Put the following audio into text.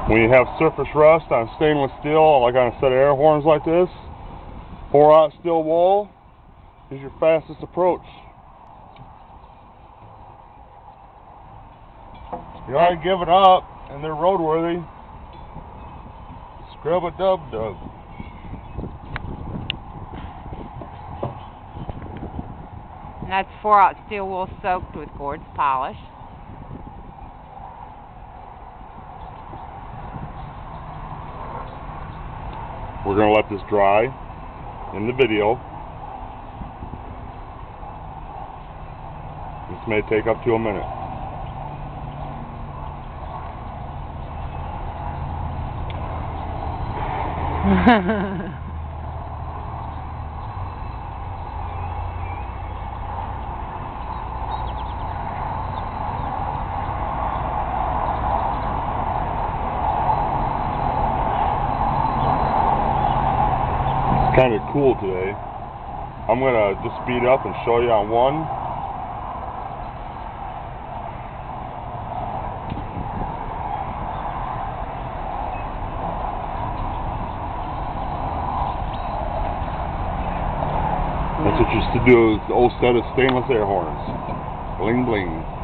When you have surface rust on stainless steel, like on a set of air horns like this, 4/0 steel wool is your fastest approach. You ought to give it up, and they're roadworthy. Scrub-a-dub-dub. And that's 4/0 steel wool soaked with Gord's polish. We're going to let this dry in the video. This may take up to a minute. It's kind of cool today. I'm going to just speed up and show you on one. That's what you used to do with the old set of stainless air horns. Bling bling.